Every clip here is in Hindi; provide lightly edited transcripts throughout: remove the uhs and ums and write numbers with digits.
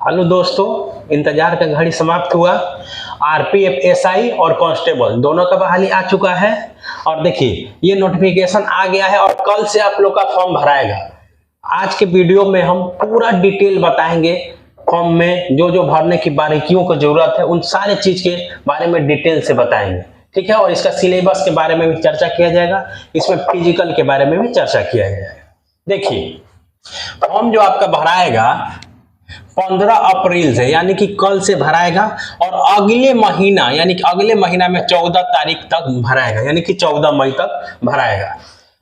हेलो दोस्तों, इंतजार का घड़ी समाप्त हुआ। आरपीएफ एसआई और कांस्टेबल दोनों का बहाली आ चुका है और देखिए ये नोटिफिकेशन आ गया है और कल से आप लोग का फॉर्म भराएगा। आज के वीडियो में हम पूरा डिटेल बताएंगे। फॉर्म में जो जो भरने की बारीकियों की जरूरत है उन सारे चीज के बारे में डिटेल से बताएंगे, ठीक है। और इसका सिलेबस के बारे में भी चर्चा किया जाएगा, इसमें फिजिकल के बारे में भी चर्चा किया जाएगा। देखिए फॉर्म जो आपका भराएगा 15 अप्रैल से यानी कि कल से भराएगा और अगले महीना यानी कि अगले महीना में 14 तारीख तक भराएगा यानी कि 14 मई तक भराएगा।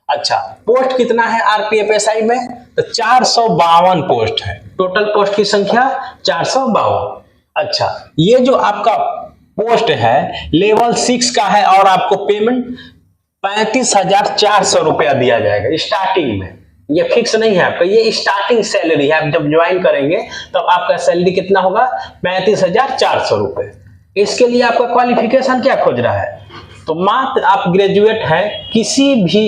अच्छा, पोस्ट कितना है आरपीएफ एसआई में? तो 452 पोस्ट है। टोटल पोस्ट की संख्या 452। अच्छा, ये जो आपका पोस्ट है लेवल 6 का है और आपको पेमेंट 35,400 रुपया दिया जाएगा स्टार्टिंग में। ये फिक्स नहीं है आपका, ये स्टार्टिंग सैलरी है। आप जब ज्वाइन करेंगे तब तो आपका सैलरी कितना होगा? 35,400 रुपए। इसके लिए आपका क्वालिफिकेशन क्या खोज रहा है? तो मात्र आप ग्रेजुएट है किसी भी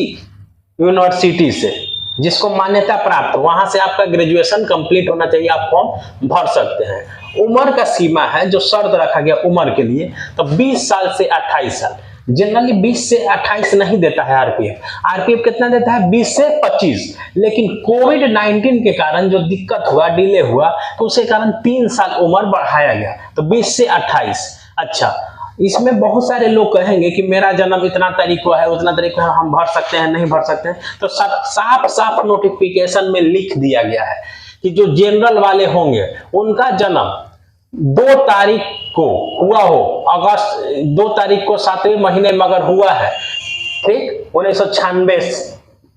यूनिवर्सिटी से जिसको मान्यता प्राप्त, वहां से आपका ग्रेजुएशन कंप्लीट होना चाहिए, आप फॉर्म भर सकते हैं। उम्र का सीमा है जो शर्त रखा गया उम्र के लिए, तो 20 साल से 28 साल। जनरली 20 से 28 नहीं देता है आरपीएफ। आरपीएफ कितना देता है? 20 से 25। लेकिन कोविड-19 के कारण जो दिक्कत हुआ, डिले हुआ, तो उसके कारण 3 साल उम्र बढ़ाया गया, तो 20 से 28। अच्छा, इसमें बहुत सारे लोग कहेंगे कि मेरा जन्म इतना तारीख को है, उतना तारीख को है, हम भर सकते हैं नहीं भर सकते हैं। तो साफ साफ नोटिफिकेशन में लिख दिया गया है कि जो जनरल वाले होंगे उनका जन्म 2 तारीख को हुआ हो, अगस्त 2 तारीख को 7वें महीने में अगर हुआ है, ठीक, 1996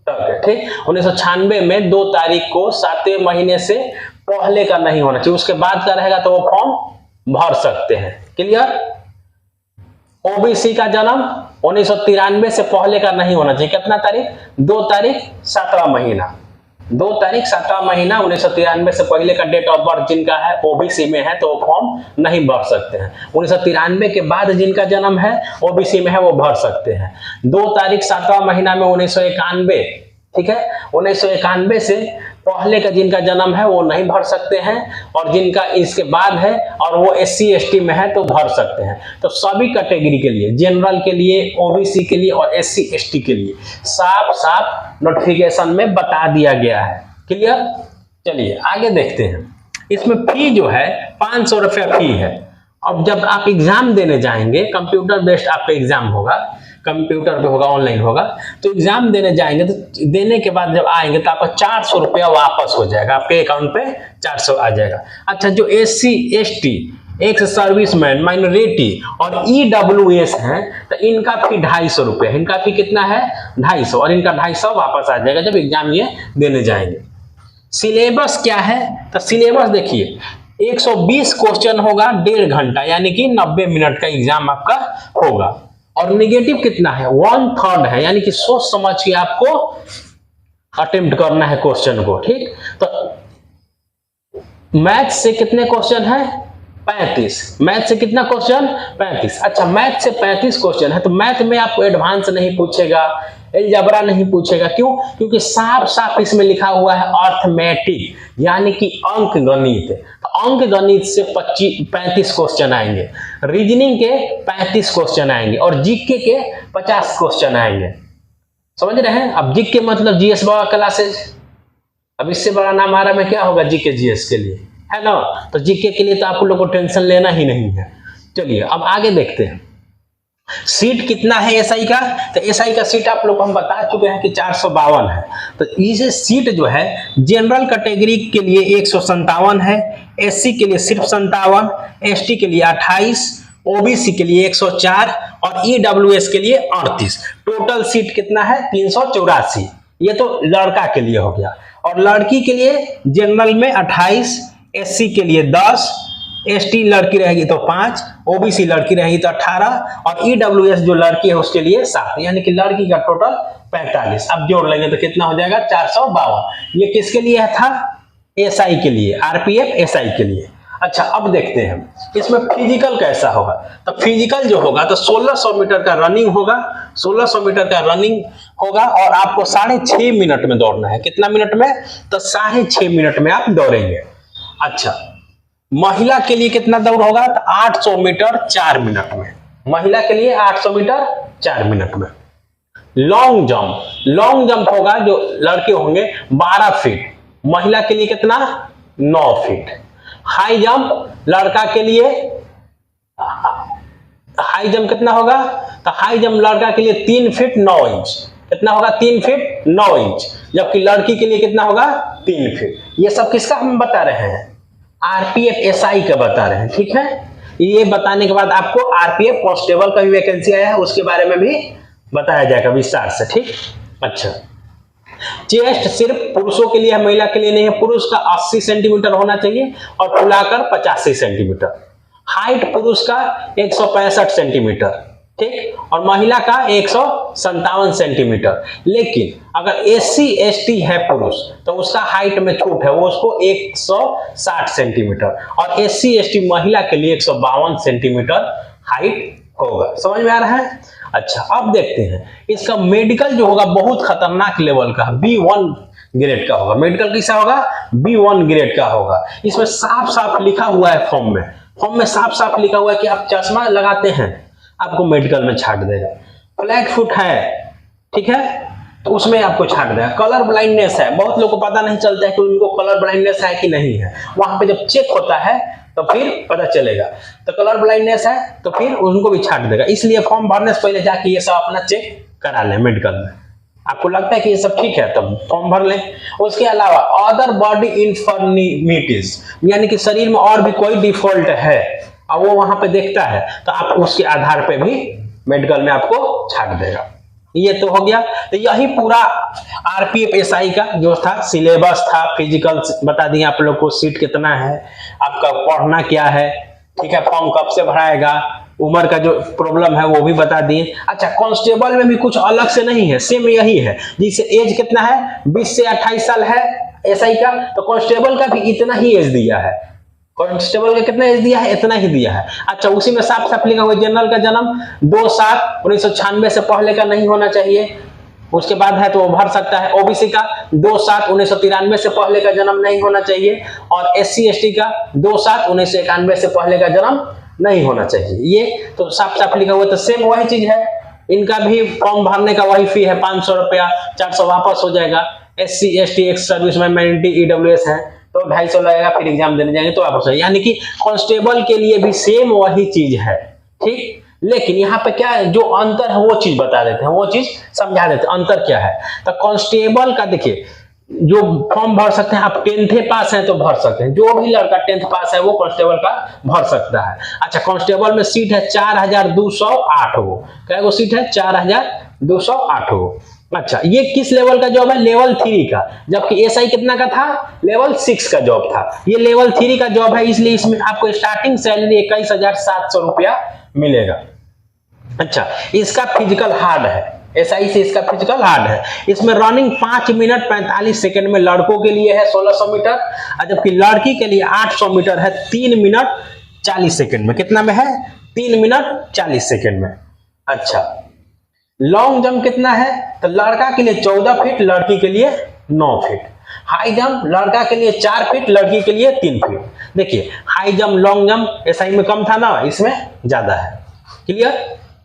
तक, ठीक, 1996 में 2 तारीख को 7वें महीने से पहले का नहीं होना चाहिए, उसके बाद का रहेगा तो वो फॉर्म भर सकते हैं। क्लियर? ओबीसी का जन्म 1993 से पहले का नहीं होना चाहिए। कितना तारीख? 2 तारीख 7वां महीना, 2 तारीख 7वां महीना 1993 से पहले का डेट ऑफ बर्थ जिनका है ओबीसी में है तो वो फॉर्म नहीं भर सकते हैं। 1993 के बाद जिनका जन्म है ओबीसी में है वो भर सकते हैं। 2 तारीख 7वां महीना में 1991, ठीक है, 1991 से पहले का जिनका जन्म है वो नहीं भर सकते हैं और जिनका इसके बाद है और वो एससी एसटी में है तो भर सकते हैं। तो सभी कैटेगरी के लिए, जनरल के लिए, ओबीसी के लिए और एससी एसटी के लिए साफ साफ नोटिफिकेशन में बता दिया गया है। क्लियर? चलिए आगे देखते हैं। इसमें फी जो है 500 रुपया फी है। अब जब आप एग्जाम देने जाएंगे, कंप्यूटर बेस्ड आपका एग्जाम होगा, कंप्यूटर पे होगा, ऑनलाइन होगा, तो एग्जाम देने जाएंगे तो देने के बाद जब आएंगे तो आपका 400 रुपया वापस हो जाएगा, आपके अकाउंट पे 400 आ जाएगा। अच्छा, जो SC ST, ex serviceman, minority और ईडब्ल्यूएस हैं तो इनका फी 250 रुपया। इनका फी कितना है? 250, और इनका 250 वापस आ जाएगा जब एग्जाम ये देने जाएंगे। सिलेबस क्या है? तो सिलेबस देखिए 120 क्वेश्चन होगा, 1.5 घंटा यानी कि 90 मिनट का एग्जाम आपका होगा। और नेगेटिव कितना है? 1/3 है, यानी कि सोच समझ के आपको अटेम्प्ट करना है क्वेश्चन को, ठीक। तो मैथ से कितने क्वेश्चन है? 35। मैथ से कितना क्वेश्चन? 35। अच्छा, मैथ से 35 क्वेश्चन है तो मैथ में आपको एडवांस नहीं पूछेगा, अलजेब्रा नहीं पूछेगा। क्यों? क्योंकि साफ साफ इसमें लिखा हुआ है अर्थमेटिक यानी कि अंक गणित। तो अंक गणित से 35 क्वेश्चन आएंगे, रीजनिंग के 35 क्वेश्चन आएंगे और जीके के 50 क्वेश्चन आएंगे। समझ रहे हैं? अब जीके मतलब जीएस बाबा क्लासेज, अब इससे बड़ा नाम आ रहा में क्या होगा जीके जीएस के लिए, है ना। तो जीके के लिए तो आप लोगों को टेंशन लेना ही नहीं है। चलिए अब आगे देखते हैं। सीट कितना है एसआई का? तो एसआई का सीट आप लोग हम बता चुके हैं कि 452 है। तो इसे सीट जो है जनरल कैटेगरी के लिए 157 है, एससी के लिए सिर्फ 57, एसटी के लिए 28, ओबीसी के लिए 104 और ईडब्ल्यूएस के लिए 38। टोटल सीट कितना है? 384। ये तो लड़का के लिए हो गया। और लड़की के लिए जनरल में 28, एससी के लिए 10, एसटी लड़की रहेगी तो 5, ओबीसी लड़की रहेगी तो 18 और ईडब्ल्यूएस जो लड़की है उसके लिए 7, यानी कि लड़की का टोटल 45। अब जोड़ लेंगे तो कितना हो जाएगा? 452। ये किसके लिए था? एसआई के लिए, आरपीएफ एसआई के लिए। अच्छा, अब देखते हैं इसमें फिजिकल कैसा होगा। तो फिजिकल जो होगा तो 1600 मीटर का रनिंग होगा, 1600 मीटर का रनिंग होगा और आपको 6.5 मिनट में दौड़ना है। कितना मिनट में? तो 6.5 मिनट में आप दौड़ेंगे। अच्छा, महिला के लिए कितना दौड़ होगा? तो 800 मीटर 4 मिनट में। महिला के लिए 800 मीटर 4 मिनट में। लॉन्ग जंप होगा जो लड़के होंगे 12 फीट, महिला के लिए कितना? 9 फीट। हाई जंप लड़का के लिए, हाई जंप कितना होगा? तो हाई जंप लड़का के लिए 3 फीट 9 इंच। कितना होगा? 3 फीट 9 इंच। जबकि लड़की के लिए कितना होगा? 3 फीट। ये सब किसका हम बता रहे हैं? आरपीएफ एसआई का बता रहे हैं, ठीक है। ये बताने के बाद आपको आरपीएफ कांस्टेबल का भी वैकेंसी आया है, उसके बारे में भी बताया जाएगा विस्तार से, ठीक। अच्छा, चेस्ट सिर्फ पुरुषों के लिए है, महिला के लिए नहीं है। पुरुष का 80 सेंटीमीटर होना चाहिए और फुलाकर 85 सेंटीमीटर। हाइट पुरुष का 165 सेंटीमीटर, ठीक, और महिला का 157 सेंटीमीटर। लेकिन अगर एससी एसटी है पुरुष तो उसका हाइट में छूट है, वो उसको 160 सेंटीमीटर, और एससी एसटी महिला के लिए 152 सेंटीमीटर हाइट होगा। समझ में आ रहा है? अच्छा, अब देखते हैं इसका मेडिकल जो होगा बहुत खतरनाक लेवल का, B1 ग्रेड का होगा। मेडिकल कैसा होगा? B1 ग्रेड का होगा। इसमें साफ साफ लिखा हुआ है, फॉर्म में साफ साफ लिखा हुआ है कि आप चश्मा लगाते हैं आपको मेडिकल में छाट देगा। फ्लैट फुट है, ठीक है, तो उसमें आपको छाट देगा। कलर ब्लाइंडनेस है, बहुत लोगों को पता नहीं चलता है कि उनको कलर ब्लाइंडनेस है कि नहीं है। वहां पे जब चेक होता है तो फिर पता चलेगा। तो कलर ब्लाइंडनेस है तो फिर उनको भी छाट देगा। इसलिए फॉर्म भरने से पहले जाके ये सब अपना चेक करा लें मेडिकल में। आपको लगता है कि ये सब ठीक है तब फॉर्म भर लें। उसके अलावा अदर बॉडी इन्फॉर्मिटीज, यानी कि शरीर में और भी कोई डिफॉल्ट है और वो वहां पे देखता है तो आप उसके आधार पे भी मेडिकल में आपको छाट देगा। ये तो हो गया। तो यही पूरा आरपीएफ एसआई का जो था सिलेबस था। फिजिकल बता दिए आप लोग को, सीट कितना है, आपका पढ़ना क्या है, ठीक है, फॉर्म कब से भराएगा, उम्र का जो प्रॉब्लम है वो भी बता दिए। अच्छा, कांस्टेबल में भी कुछ अलग से नहीं है, सेम यही है। जिसे एज कितना है? 20 से 28 साल है एसआई का, तो कांस्टेबल का भी इतना ही एज दिया है। कांस्टेबल का कितना एज दिया है? इतना ही दिया है। अच्छा, उसी में साफ साफ लिखा हुआ है जनरल का जन्म 2/7/1996 से पहले का नहीं होना चाहिए, उसके बाद है तो वो भर सकता है। ओबीसी का 2/7/1993 से पहले का जन्म नहीं होना चाहिए, और एससी एसटी का 2/7/1991 से पहले का जन्म नहीं होना चाहिए। ये तो साफ साफ लिखा हुआ है। तो सेम वही चीज है, इनका भी फॉर्म भरने का वही फी है, 500 रुपया, 400 वापस हो जाएगा। एससी एसटी एक्स सर्विस में मैंडेटरी ईडब्ल्यूएस है तो 250 लगेगा, फिर एग्जाम देने जाएंगे तो वापस हो। यानी कि कांस्टेबल के लिए भी सेम वही चीज है, ठीक। लेकिन यहाँ पे क्या है, जो अंतर है वो चीज बता देते हैं, वो चीज समझा देते हैं अंतर क्या है। तो कांस्टेबल का देखिए, जो फॉर्म भर सकते हैं आप 10th पास हैं तो भर सकते हैं, जो भी लड़का 10th पास है वो कांस्टेबल का भर सकता है। अच्छा, कांस्टेबल में सीट है 4208 गो। क्या गो सीट है? 4208 गो। अच्छा, ये किस लेवल का जॉब है? लेवल 3 का। जबकि एसआई कितना का था? लेवल 6 का जॉब था। ये लेवल 3 का जॉब है, इसलिए इसमें आपको स्टार्टिंग सैलरी 21,700 रुपया मिलेगा। अच्छा, इसका फिजिकल हार्ड है, एसआई से इसका फिजिकल हार्ड है। इसमें रनिंग 5 मिनट 45 सेकंड में लड़कों के लिए है 1600 मीटर, जबकि लड़की के लिए 800 मीटर है 3 मिनट 40 सेकंड में। कितना में है? 3 मिनट 40 सेकंड में। अच्छा, लॉन्ग जंप कितना है? तो लड़का के लिए 14 फीट, लड़की के लिए 9 फीट। हाई जंप लड़का के लिए 4 फीट, लड़की के लिए 3 फीट। देखिए, high jump long jump SI में कम था ना, इसमें ज्यादा है। क्लियर?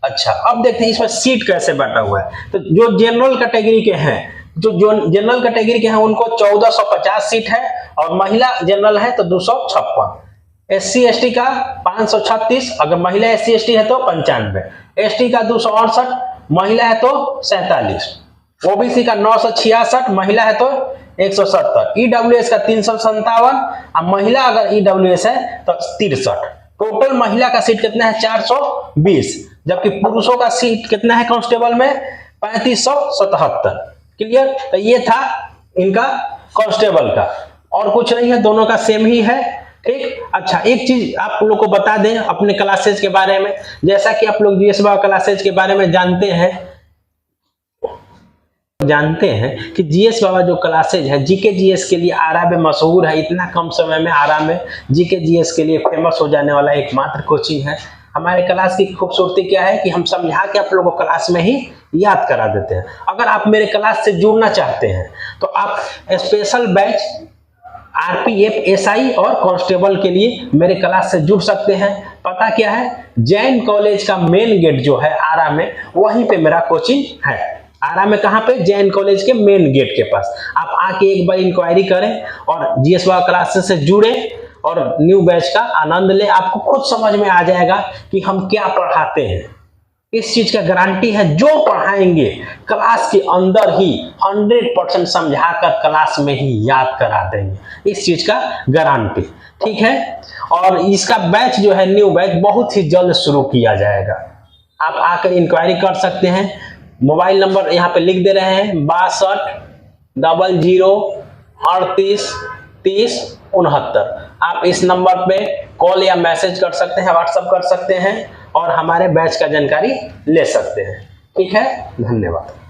अच्छा, अब देखते हैं इसमें सीट कैसे बांटा हुआ है। तो जो जनरल कैटेगरी के हैं, जो जनरल कैटेगरी के हैं उनको 1450 सीट है, और महिला जनरल है तो 256। एससी एसटी का 536, अगर महिला एससी एसटी है तो 95। एसटी का 268, महिला है तो 47। ओबीसी का 966, महिला है तो 170। ईडब्ल्यूएस का 357, महिला अगर ईडब्ल्यूएस है तो 63। टोटल महिला का सीट कितना है? 420, जबकि पुरुषों का सीट कितना है कांस्टेबल में? 3577। क्लियर? तो ये था इनका कांस्टेबल का, और कुछ नहीं है, दोनों का सेम ही है, ठीक। अच्छा, एक चीज आप लोग को बता दें अपने क्लासेज के बारे में। जैसा कि आप लोग जीएस बाबा क्लासेज के बारे में जानते हैं कि जीएस बाबा जो क्लासेज है जीके जीएस के लिए आरा में मशहूर है। इतना कम समय में आरा में जीके जीएस के लिए फेमस हो जाने वाला एकमात्र कोचिंग है। हमारे क्लास की खूबसूरती क्या है कि हम समझा के आप लोगों को क्लास में ही याद करा देते हैं। अगर आप मेरे क्लास से जुड़ना चाहते हैं तो आप स्पेशल बैच आरपीएफ, एसआई और कांस्टेबल के लिए मेरे क्लास से जुड़ सकते हैं। पता क्या है, जैन कॉलेज का मेन गेट जो है आरा में, वहीं पे मेरा कोचिंग है। आरा में कहाँ पे? जैन कॉलेज के मेन गेट के पास। आप आके एक बार इंक्वायरी करें और जीएस वाला क्लासेस से जुड़े और न्यू बैच का आनंद ले। आपको खुद समझ में आ जाएगा कि हम क्या पढ़ाते हैं। इस चीज का गारंटी है, जो पढ़ाएंगे क्लास के अंदर ही 100% समझाकर क्लास में ही याद करा देंगे। इस चीज का गारंटी, ठीक है। और इसका बैच जो है न्यू बैच बहुत ही जल्द शुरू किया जाएगा। आप आकर इंक्वायरी कर सकते हैं। मोबाइल नंबर यहाँ पे लिख दे रहे हैं 6200383069। आप इस नंबर पे कॉल या मैसेज कर सकते हैं, व्हाट्सएप कर सकते हैं और हमारे बैच का जानकारी ले सकते हैं। ठीक है, धन्यवाद।